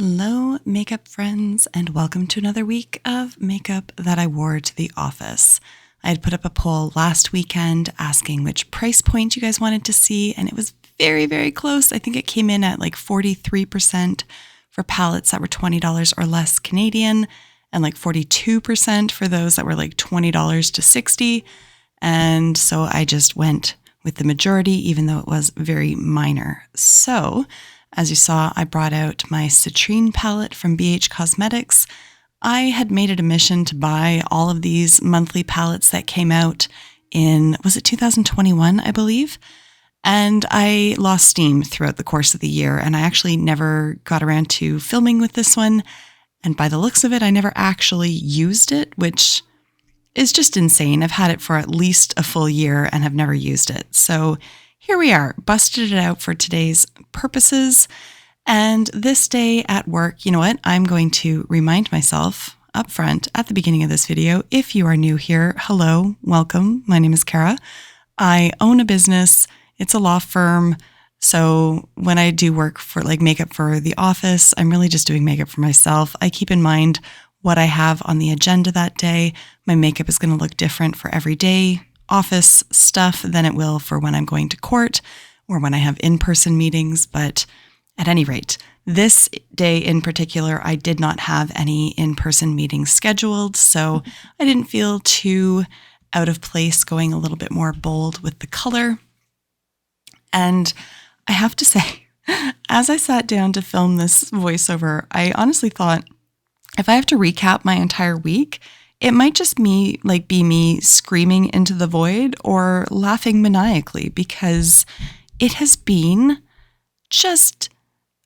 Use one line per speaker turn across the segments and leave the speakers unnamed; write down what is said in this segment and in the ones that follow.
Hello, makeup friends, and welcome to another week of makeup that I wore to the office. I had put up a poll last weekend asking which price point you guys wanted to see, and it was very, very close. I think it came in at like 43% for palettes that were $20 or less Canadian, and like 42% for those that were like $20 to $60. And so I just went with the majority, even though it was very minor. So as you saw, I brought out my citrine palette from BH Cosmetics. I had made it a mission to buy all of these monthly palettes that came out in, was it 2021, I believe? And I lost steam throughout the course of the year, and I actually never got around to filming with this one. And by the looks of it, I never actually used it, which is just insane. I've had it for at least a full year and have never used it. So here we are, busted it out for today's purposes. And this day at work, you know what? I'm going to remind myself up front at the beginning of this video, if you are new here, hello, welcome. My name is Kara. I own a business. It's a law firm. So when I do work for like makeup for the office, I'm really just doing makeup for myself. I keep in mind what I have on the agenda that day. My makeup is going to look different for every day office stuff than it will for when I'm going to court or when I have in-person meetings. But at any rate, this day in particular, I did not have any in-person meetings scheduled, so I didn't feel too out of place going a little bit more bold with the color. And I have to say, as I sat down to film this voiceover, I honestly thought, if I have to recap my entire week, it might just be me screaming into the void or laughing maniacally, because it has been just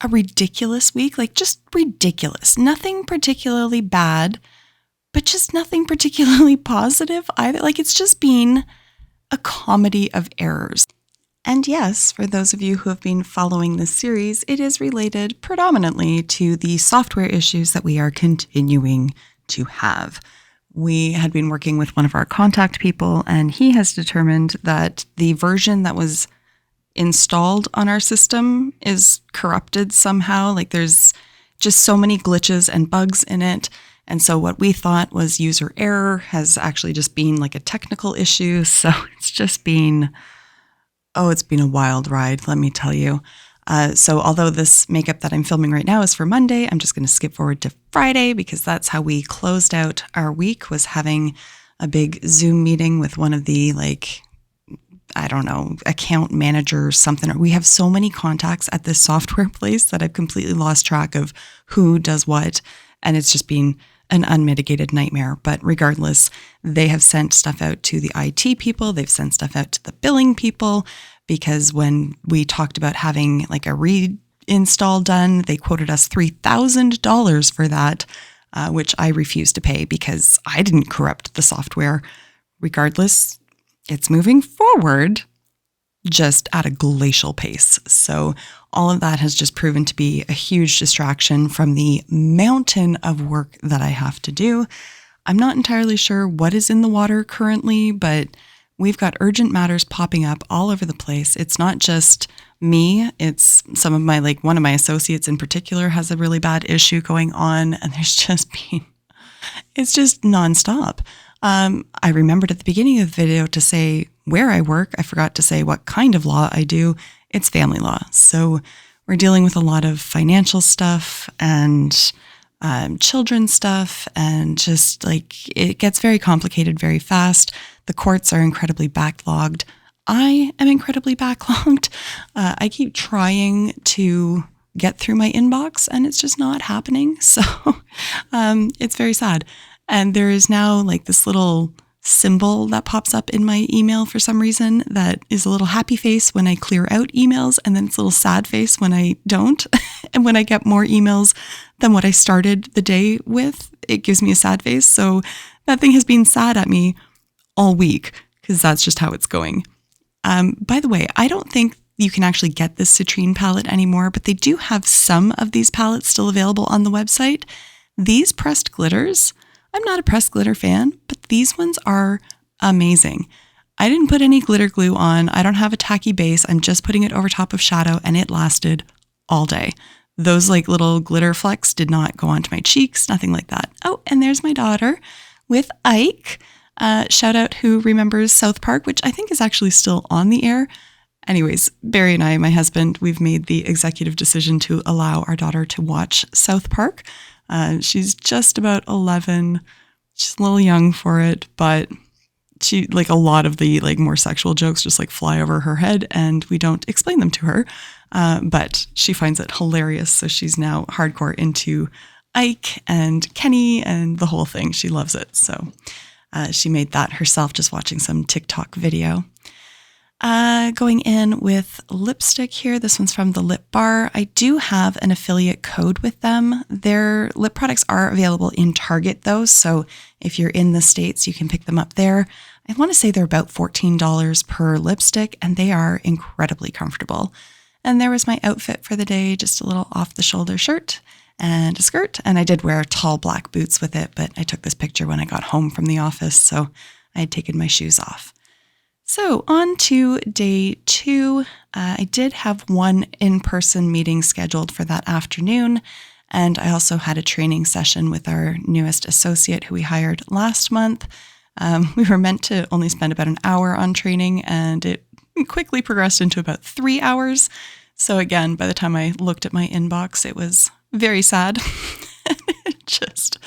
a ridiculous week, like just ridiculous. Nothing particularly bad, but just nothing particularly positive either. Like it's just been a comedy of errors. And yes, for those of you who have been following this series, it is related predominantly to the software issues that we are continuing to have. We had been working with one of our contact people, and he has determined that the version that was installed on our system is corrupted somehow. Like there's just so many glitches and bugs in it. And so what we thought was user error has actually just been like a technical issue. So it's just been, it's been a wild ride, let me tell you. So although this makeup that I'm filming right now is for Monday, I'm just going to skip forward to Friday because that's how we closed out our week, was having a big Zoom meeting with one of the account managers, something. We have so many contacts at this software place that I've completely lost track of who does what. And it's just been an unmitigated nightmare. But regardless, they have sent stuff out to the IT people. They've sent stuff out to the billing people, because when we talked about having like a reinstall done, they quoted us $3,000 for that, which I refused to pay because I didn't corrupt the software. Regardless, it's moving forward just at a glacial pace. So all of that has just proven to be a huge distraction from the mountain of work that I have to do. I'm not entirely sure what is in the water currently, but we've got urgent matters popping up all over the place. It's not just me. It's some of my, one of my associates in particular has a really bad issue going on, and it's just nonstop. I remembered at the beginning of the video to say where I work. I forgot to say what kind of law I do. It's family law. So we're dealing with a lot of financial stuff and children's stuff, and just it gets very complicated very fast. The courts are incredibly backlogged. I am incredibly backlogged. I keep trying to get through my inbox and it's just not happening. So it's very sad. And there is now this little symbol that pops up in my email for some reason that is a little happy face when I clear out emails, and then it's a little sad face when I don't. And when I get more emails than what I started the day with, it gives me a sad face. So that thing has been sad at me all week because that's just how it's going. By the way, I don't think you can actually get this citrine palette anymore, but they do have some of these palettes still available on the website. These pressed glitters, I'm not a pressed glitter fan, but these ones are amazing. I didn't put any glitter glue on. I don't have a tacky base. I'm just putting it over top of shadow, and it lasted all day. Those like little glitter flecks did not go onto my cheeks, nothing like that. Oh, and there's my daughter with Ike. Shout out who remembers South Park, which I think is actually still on the air. Anyways, Barry and I, my husband, we've made the executive decision to allow our daughter to watch South Park. She's just about 11. She's a little young for it, but she, like, a lot of the like more sexual jokes just like fly over her head and we don't explain them to her. But she finds it hilarious. So she's now hardcore into Ike and Kenny and the whole thing. She loves it. So she made that herself just watching some TikTok video. Going in with lipstick here. This one's from the Lip Bar. I do have an affiliate code with them. Their lip products are available in Target though. So if you're in the States, you can pick them up there. I want to say they're about $14 per lipstick and they are incredibly comfortable. And there was my outfit for the day, just a little off the shoulder shirt and a skirt. And I did wear tall black boots with it, but I took this picture when I got home from the office. So I had taken my shoes off. So on to day 2, I did have one in-person meeting scheduled for that afternoon. And I also had a training session with our newest associate who we hired last month. We were meant to only spend about an hour on training and it quickly progressed into about 3 hours. So again, by the time I looked at my inbox, it was very sad. Just,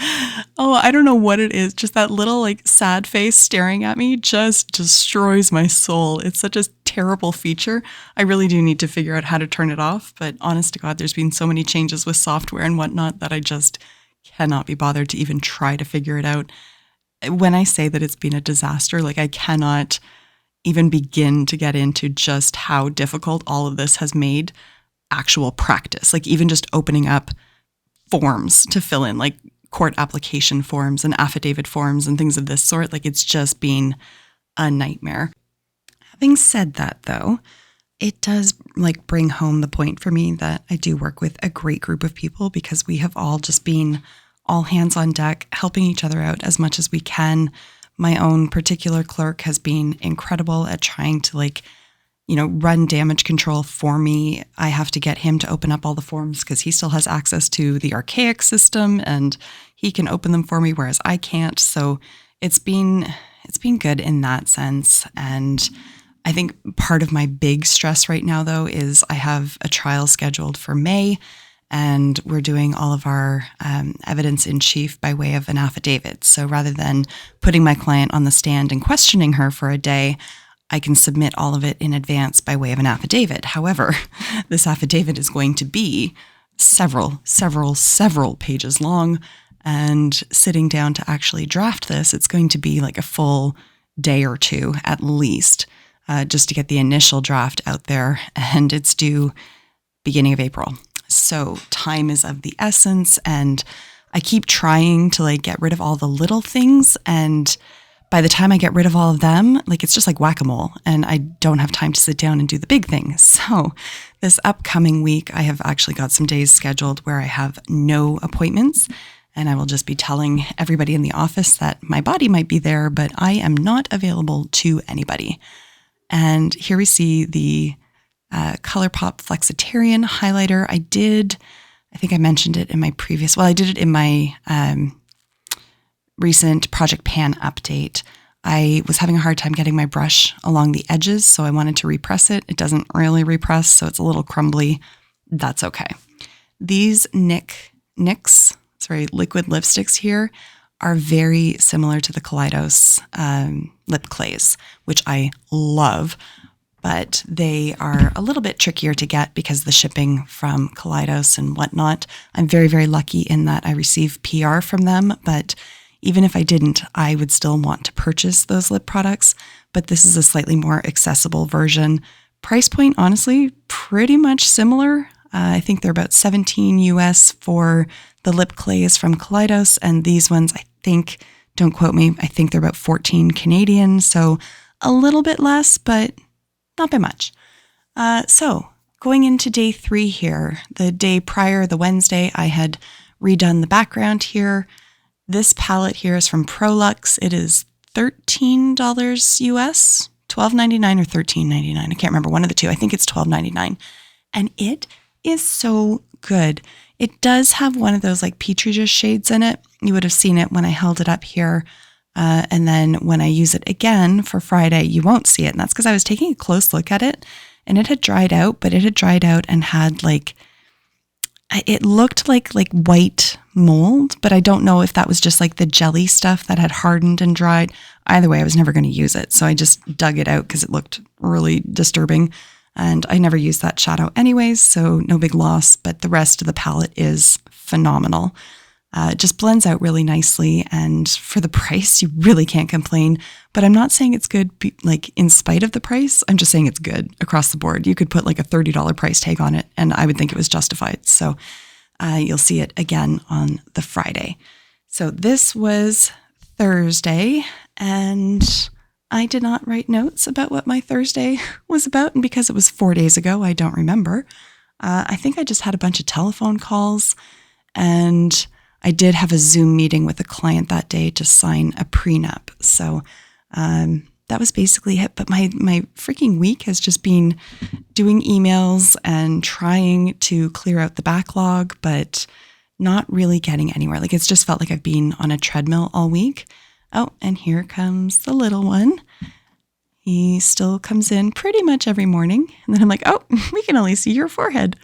I don't know what it is. Just that little like sad face staring at me just destroys my soul. It's such a terrible feature. I really do need to figure out how to turn it off. But honest to God, there's been so many changes with software and whatnot that I just cannot be bothered to even try to figure it out. When I say that it's been a disaster, like I cannot even begin to get into just how difficult all of this has made actual practice. Like even just opening up forms to fill in, like court application forms and affidavit forms and things of this sort. Like it's just been a nightmare. Having said that though, it does like bring home the point for me that I do work with a great group of people because we have all just been all hands on deck, helping each other out as much as we can. My own particular clerk has been incredible at trying to run damage control for me. I have to get him to open up all the forms because he still has access to the archaic system and he can open them for me, whereas I can't. So it's been good in that sense. And I think part of my big stress right now, though, is I have a trial scheduled for May and we're doing all of our evidence in chief by way of an affidavit. So rather than putting my client on the stand and questioning her for a day, I can submit all of it in advance by way of an affidavit. However, this affidavit is going to be several pages long, and sitting down to actually draft this, it's going to be like a full day or two at least, just to get the initial draft out there, and it's due beginning of April. So time is of the essence, and I keep trying to get rid of all the little things, and by the time I get rid of all of them, it's just like whack-a-mole and I don't have time to sit down and do the big thing. So this upcoming week, I have actually got some days scheduled where I have no appointments and I will just be telling everybody in the office that my body might be there, but I am not available to anybody. And here we see the ColourPop Flexitarian highlighter. I think I mentioned it in my I did it in my recent Project Pan update. I was having a hard time getting my brush along the edges, so I wanted to repress it. It doesn't really repress, so it's a little crumbly. That's okay. These NYX liquid lipsticks here are very similar to the Kaleidos lip clays, which I love, but they are a little bit trickier to get because the shipping from Kaleidos and whatnot. I'm very, very lucky in that I receive PR from them, but even if I didn't, I would still want to purchase those lip products, but this is a slightly more accessible version. Price point, honestly, pretty much similar. I think they're about $17 US for the lip clays from Kaleidos, and these ones, I think, don't quote me, I think they're about 14 Canadian, so a little bit less, but not by much. So going into day 3 here, the day prior, the Wednesday, I had redone the background here. This palette here is from Prolux. It is $13 US, $12.99 or $13.99. I can't remember, one of the two. I think it's $12.99. And it is so good. It does have one of those like Petri dish shades in it. You would have seen it when I held it up here. And then when I use it again for Friday, you won't see it. And that's because I was taking a close look at it and it had dried out, but it had dried out and had like, it looked like white mold, but I don't know if that was just like the jelly stuff that had hardened and dried. Either way, I was never going to use it. So I just dug it out because it looked really disturbing. And I never used that shadow anyways, so no big loss. But the rest of the palette is phenomenal. It just blends out really nicely, and for the price, you really can't complain. But I'm not saying it's good, like in spite of the price. I'm just saying it's good across the board. You could put like a $30 price tag on it, and I would think it was justified. So you'll see it again on the Friday. So this was Thursday, and I did not write notes about what my Thursday was about, and because it was 4 days ago, I don't remember. I think I just had a bunch of telephone calls, and I did have a Zoom meeting with a client that day to sign a prenup. So that was basically it. But my freaking week has just been doing emails and trying to clear out the backlog, but not really getting anywhere. Like it's just felt like I've been on a treadmill all week. Oh, and here comes the little one. He still comes in pretty much every morning. And then I'm like, oh, we can only see your forehead.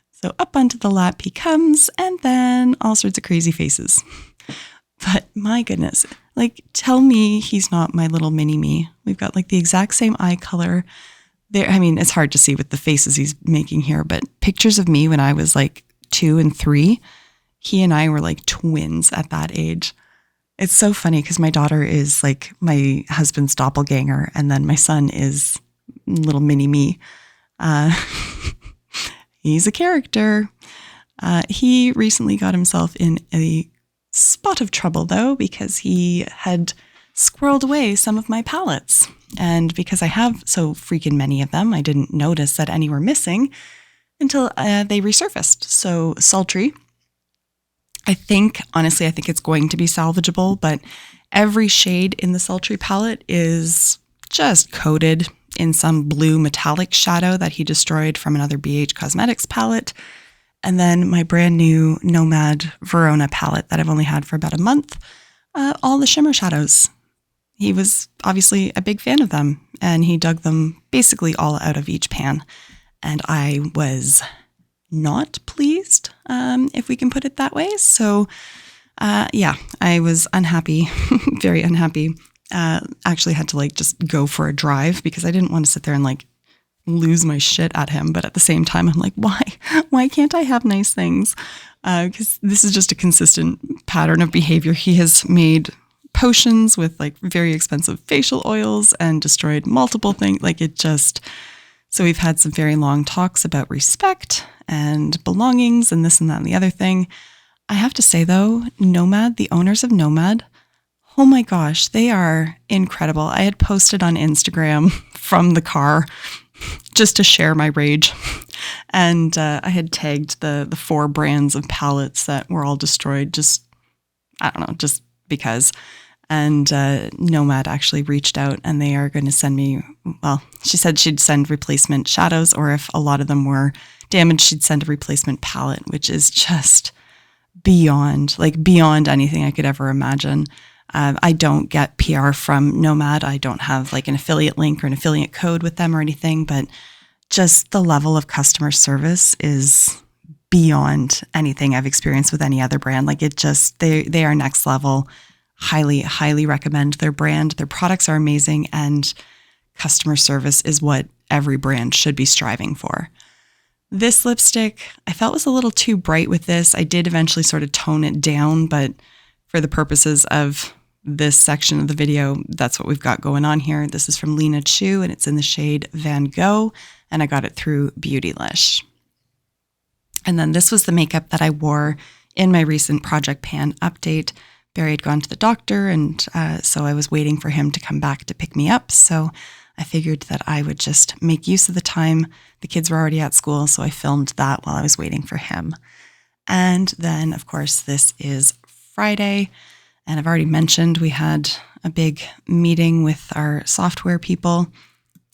So up onto the lap he comes, and then all sorts of crazy faces. But my goodness, like tell me he's not my little mini me. We've got like the exact same eye color. There, I mean, it's hard to see with the faces he's making here, but pictures of me when I was like 2 and 3, he and I were like twins at that age. It's so funny because my daughter is like my husband's doppelganger, and then my son is little mini me. He's a character. He recently got himself in a spot of trouble, though, because he had squirreled away some of my palettes. And because I have so freaking many of them, I didn't notice that any were missing until they resurfaced. So sultry. Honestly, I think it's going to be salvageable, but every shade in the sultry palette is just coated in some blue metallic shadow that he destroyed from another BH Cosmetics palette. And then my brand new Nomad Verona palette that I've only had for about a month, all the shimmer shadows. He was obviously a big fan of them, and he dug them basically all out of each pan. And I was not pleased, if we can put it that way. So yeah, I was unhappy, very unhappy. Actually had to like just go for a drive because I didn't want to sit there and like lose my shit at him. But at the same time, I'm like, why can't I have nice things? Because this is just a consistent pattern of behavior. He has made potions with like very expensive facial oils and destroyed multiple things. So we've had some very long talks about respect and belongings and this and that and the other thing. I have to say though, Nomad, the owners of Nomad, oh my gosh, they are incredible. I had posted on Instagram from the car just to share my rage. And I had tagged the 4 brands of palettes that were all destroyed, just because. And Nomad actually reached out, and they are going to send me, well, she said she'd send replacement shadows, or if a lot of them were damaged, she'd send a replacement palette, which is just beyond anything I could ever imagine. I don't get PR from Nomad. I don't have like an affiliate link or an affiliate code with them or anything, but just the level of customer service is beyond anything I've experienced with any other brand. Like they are next level. Highly, highly recommend their brand. Their products are amazing, and customer service is what every brand should be striving for. This lipstick, I felt was a little too bright with this. I did eventually sort of tone it down, but for the purposes of this section of the video, that's what we've got going on here. This is from Lena Chu, and it's in the shade Van Gogh, and I got it through Beautylish. And then this was the makeup that I wore in my recent Project Pan update. Barry had gone to the doctor, and so I was waiting for him to come back to pick me up. So I figured that I would just make use of the time. The kids were already at school, so I filmed that while I was waiting for him. And then, of course, this is Friday, and I've already mentioned we had a big meeting with our software people.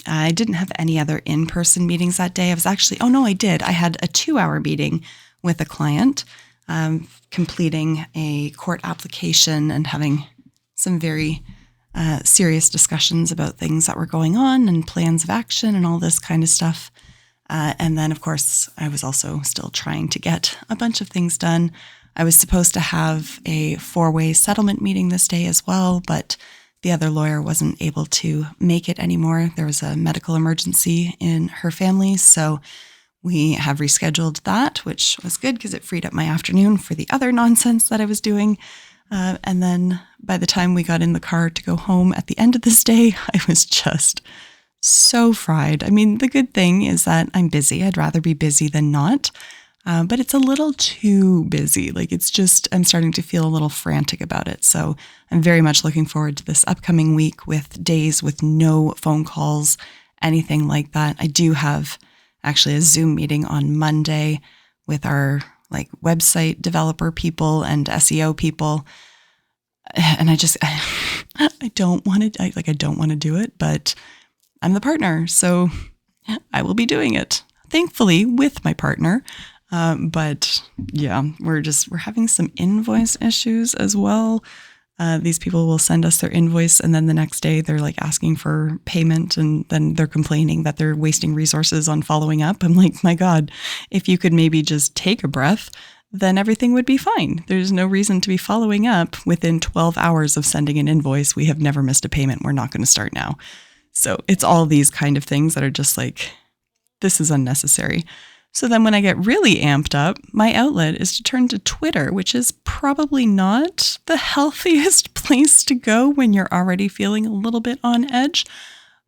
I didn't have any other in-person meetings that day. I did. I had a 2-hour meeting with a client, completing a court application and having some very serious discussions about things that were going on and plans of action and all this kind of stuff. And then, of course, I was also still trying to get a bunch of things done. I was supposed to have a 4-way settlement meeting this day as well, but the other lawyer wasn't able to make it anymore. There was a medical emergency in her family, so we have rescheduled that, which was good because it freed up my afternoon for the other nonsense that I was doing. And then by the time we got in the car to go home at the end of this day, I was just so fried. I mean, the good thing is that I'm busy. I'd rather be busy than not. But it's a little too busy. Like it's just, I'm starting to feel a little frantic about it. So I'm very much looking forward to this upcoming week with days with no phone calls, anything like that. I do have actually a Zoom meeting on Monday with our like website developer people and SEO people. And I don't want to do it, but I'm the partner. So I will be doing it, thankfully with my partner. But yeah, we're having some invoice issues as well. These people will send us their invoice and then the next day they're like asking for payment and then they're complaining that they're wasting resources on following up. I'm like, my God, if you could maybe just take a breath, then everything would be fine. There's no reason to be following up within 12 hours of sending an invoice. We have never missed a payment. We're not going to start now. So it's all these kind of things that are just like, this is unnecessary. So then when I get really amped up, my outlet is to turn to Twitter, which is probably not the healthiest place to go when you're already feeling a little bit on edge.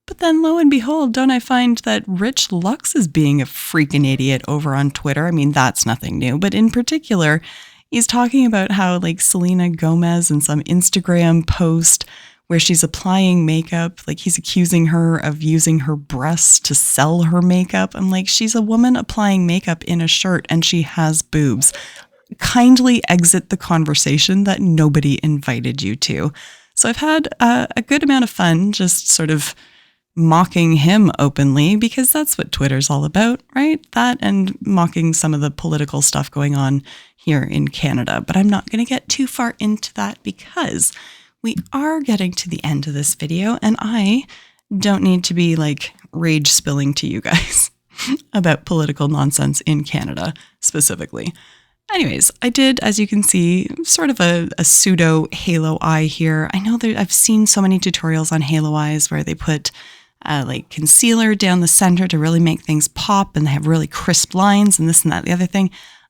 But then lo and behold, don't I find that Rich Lux is being a freaking idiot over on Twitter? I mean, that's nothing new. But in particular, he's talking about how like Selena Gomez in some Instagram post where she's applying makeup, like he's accusing her of using her breasts to sell her makeup. I'm like, she's a woman applying makeup in a shirt and she has boobs. Kindly exit the conversation that nobody invited you to. So I've had a good amount of fun just sort of mocking him openly because that's what Twitter's all about, right? That and mocking some of the political stuff going on here in Canada. But I'm not going to get too far into that because we are getting to the end of this video and I don't need to be like rage spilling to you guys about political nonsense in Canada specifically. Anyways, I did, as you can see, sort of a pseudo halo eye here. I know that I've seen so many tutorials on halo eyes where they put like concealer down the center to really make things pop and they have really crisp lines and this and that, the other thing.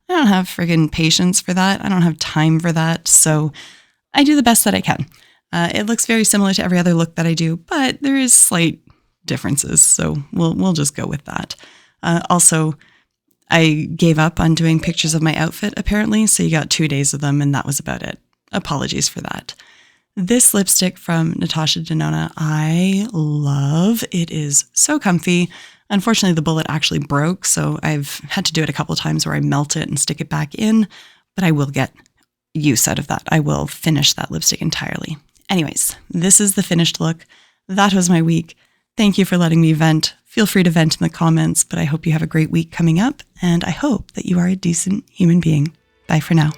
I don't have friggin' patience for that. I don't have time for that. So I do the best that I can. It looks very similar to every other look that I do, but there is slight differences. So we'll just go with that. Also, I gave up on doing pictures of my outfit apparently. So you got 2 days of them and that was about it. Apologies for that. This lipstick from Natasha Denona, I love. It is so comfy. Unfortunately, the bullet actually broke. So I've had to do it a couple of times where I melt it and stick it back in, but I will get use out of that. I will finish that lipstick entirely. Anyways, this is the finished look. That was my week. Thank you for letting me vent. Feel free to vent in the comments, but I hope you have a great week coming up, and I hope that you are a decent human being. Bye for now.